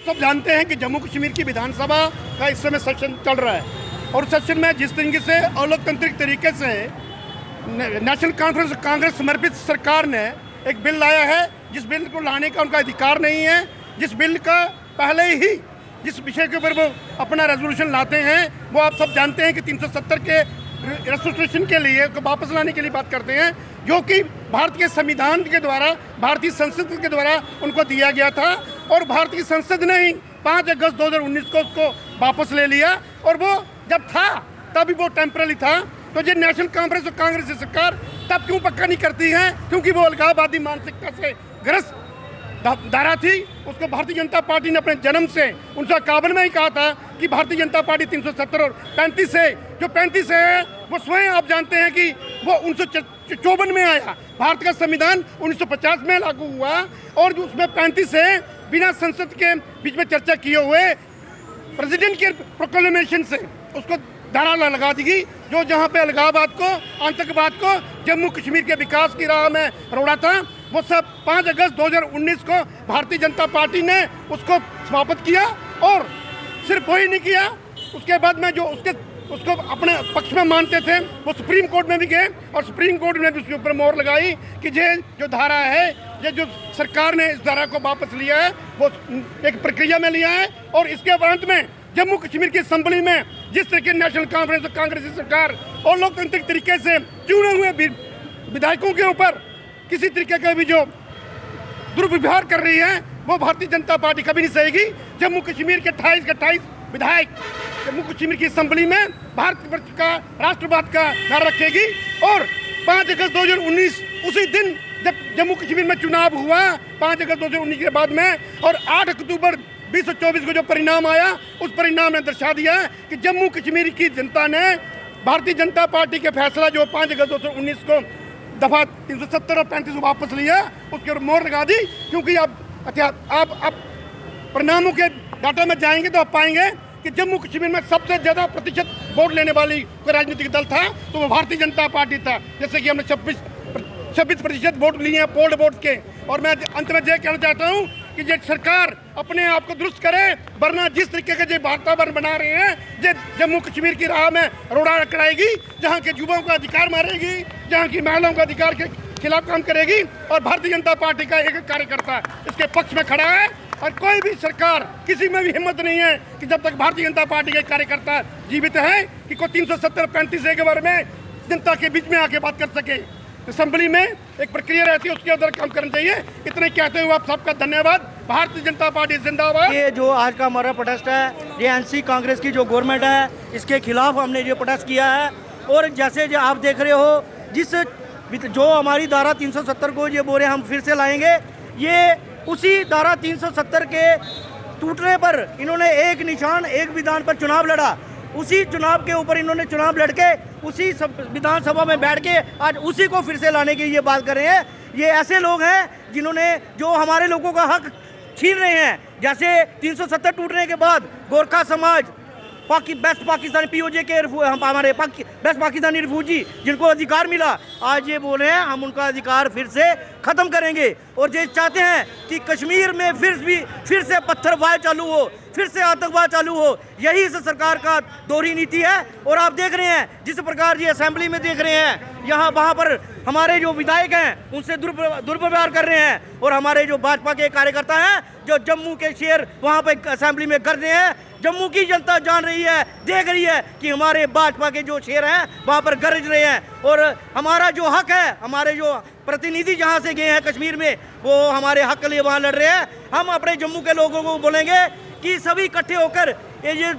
सब जानते हैं कि जम्मू कश्मीर की विधानसभा का इस समय सेशन चल रहा है और सेशन में जिस तरीके से अलोकतांत्रिक तरीके से नेशनल कॉन्फ्रेंस कांग्रेस समर्पित सरकार ने एक बिल लाया है, जिस बिल को लाने का उनका अधिकार नहीं है, जिस बिल का पहले ही जिस विषय के ऊपर वो अपना रेजोल्यूशन लाते हैं वो आप सब जानते हैं कि 370 के रेजिस्ट्रेशन के लिए वापस लाने के लिए बात करते हैं, जो कि भारत के संविधान के द्वारा, भारतीय संसद के द्वारा उनको दिया गया था और भारतीय संसद ने ही 5 अगस्त 2019 को उसको वापस ले लिया। और वो जब था तभी वो टेम्पररी था, तो ये नेशनल कॉन्फ्रेंस और कांग्रेस की सरकार तब क्यों पक्का नहीं करती है? क्योंकि वो अलगाववादी मानसिकता से ग्रस्त धारा थी। उसको भारतीय जनता पार्टी ने अपने जन्म से 1951 में ही कहा था कि भारतीय जनता पार्टी 370 और 35 से, जो 35 है वो स्वयं आप जानते हैं कि वो 1954 में आया। भारत का संविधान 1950 में लागू हुआ और जो उसमें 35 है बिना संसद के बीच में चर्चा किए हुए प्रेसिडेंट के प्रोक्लेमेशन से उसको धारा लगा दी, जो जहाँ पे अलगाववाद को, आतंकवाद को जम्मू कश्मीर के विकास की राह में रोड़ा था। वो सब 5 अगस्त 2019 को भारतीय जनता पार्टी ने उसको समाप्त किया और सिर्फ वही नहीं किया, उसके बाद में जो उसको अपने पक्ष में मानते थे वो सुप्रीम कोर्ट में भी गए और सुप्रीम कोर्ट ने भी उसके ऊपर मोहर लगाई कि ये जो धारा है, ये जो सरकार ने इस धारा को वापस लिया है वो एक प्रक्रिया में लिया है। और इसके अंत में जम्मू कश्मीर की असेंबली में जिस तरह की नेशनल कॉन्फ्रेंस और कांग्रेस की सरकार और लोकतांत्रिक तरीके से चुने हुए विधायकों के ऊपर किसी तरीके का भी जो दुर्व्यवहार कर रही है वो भारतीय जनता पार्टी कभी नहीं सहेगी। जम्मू कश्मीर के 28 विधायक जम्मू कश्मीर की असेंबली में भारत का राष्ट्रवाद का नारा रखेगी। और 5 अगस्त 2019 उसी दिन जब जम्मू कश्मीर में चुनाव हुआ 5 अगस्त 2019 के बाद में, और 8 अक्टूबर 2024 को जो परिणाम आया उस परिणाम ने दर्शा दिया कि जम्मू कश्मीर की जनता ने भारतीय जनता पार्टी के फैसला जो 5 अगस्त 2019 को दफा 370 और 35 वापस लिया उसके ऊपर मोहर लगा दी। क्योंकि आप परिणामों के डाटा में जाएंगे तो आप पाएंगे कि जम्मू कश्मीर में सबसे ज़्यादा प्रतिशत वोट लेने वाली कोई राजनीतिक दल था तो वो भारतीय जनता पार्टी था। जैसे कि हमने 26% वोट लिए हैं पोल्ड वोट के। और मैं अंत में यह कहना चाहता हूँ कि ये सरकार अपने आप को दुरुस्त करे, वरना जिस तरीके का जो वातावरण बना रहे हैं ये जम्मू कश्मीर की राह में रोड़ा कराएगी, जहाँ के युवाओं का अधिकार मारेगी, जहाँ की महिलाओं का अधिकार के खिलाफ काम करेगी। और भारतीय जनता पार्टी का एक कार्यकर्ता इसके पक्ष में खड़ा है और कोई भी सरकार किसी में भी हिम्मत नहीं है कि जब तक भारतीय जनता पार्टी के कार्यकर्ता जीवित है कि कोई 370-35 के बारे में जनता के बीच में आके बात कर सके। असेंबली में एक प्रक्रिया रहती है, उसके अंदर काम करना चाहिए। इतने कहते हुए आप सबका धन्यवाद। भारतीय जनता पार्टी जिंदाबाद। ये जो आज का हमारा प्रोटेस्ट है ये एनसी कांग्रेस की जो गवर्नमेंट है इसके खिलाफ हमने ये प्रोटेस्ट किया है। और जैसे जो आप देख रहे हो जो हमारी धारा 370 को ये बोले हम फिर से लाएंगे, ये उसी धारा 370 के टूटने पर इन्होंने एक निशान एक विधान पर चुनाव लड़ा, उसी चुनाव के ऊपर इन्होंने चुनाव लड़के उसी विधानसभा में बैठ के आज उसी को फिर से लाने की ये बात कर रहे हैं। ये ऐसे लोग हैं जिन्होंने जो हमारे लोगों का हक छीन रहे हैं। जैसे 370 टूटने के बाद गोरखा समाज बेस्ट पाकिस्तानी पीओजे के हमारे बेस्ट पाकिस्तानी रिफ्यूजी जिनको अधिकार मिला, आज ये बोल रहे हैं हम उनका अधिकार फिर से ख़त्म करेंगे। और ये चाहते हैं कि कश्मीर में फिर से पत्थरबाजी चालू हो, फिर से आतंकवाद चालू हो। यही इस सरकार का दोहरी नीति है। और आप देख रहे हैं जिस प्रकार ये असेंबली में देख रहे हैं यहाँ वहाँ पर हमारे जो विधायक हैं उनसे दुर्व्यवहार कर रहे हैं। और हमारे जो भाजपा के कार्यकर्ता हैं जो जम्मू के शेर वहाँ पर असेंबली में कर रहे हैं। जम्मू की जनता जान रही है, देख रही है कि हमारे भाजपा के जो शेर हैं वहाँ पर गरज रहे हैं। और हमारा जो हक है, हमारे जो प्रतिनिधि जहाँ से गए हैं कश्मीर में वो हमारे हक के लिए वहाँ लड़ रहे हैं। हम अपने जम्मू के लोगों को बोलेंगे कि सभी इकट्ठे होकर ये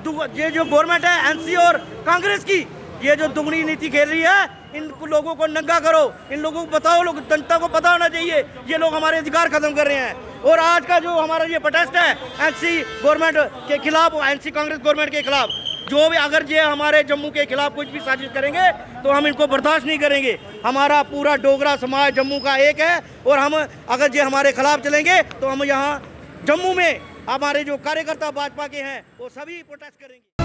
जो गवर्नमेंट है एनसी और कांग्रेस की ये जो दुगनी नीति खेल रही है इन लोगों को नंगा करो, इन लोगों को बताओ, लोग जनता को पता होना चाहिए ये लोग हमारे अधिकार खत्म कर रहे हैं। और आज का जो हमारा ये प्रोटेस्ट है एनसी गवर्नमेंट के खिलाफ, एनसी कांग्रेस गवर्नमेंट के खिलाफ, जो भी अगर ये हमारे जम्मू के खिलाफ कुछ भी साजिश करेंगे तो हम इनको बर्दाश्त नहीं करेंगे। हमारा पूरा डोगरा समाज जम्मू का एक है और हम अगर ये हमारे खिलाफ चलेंगे तो हम यहाँ जम्मू में हमारे जो कार्यकर्ता भाजपा के हैं वो सभी प्रोटेस्ट करेंगे।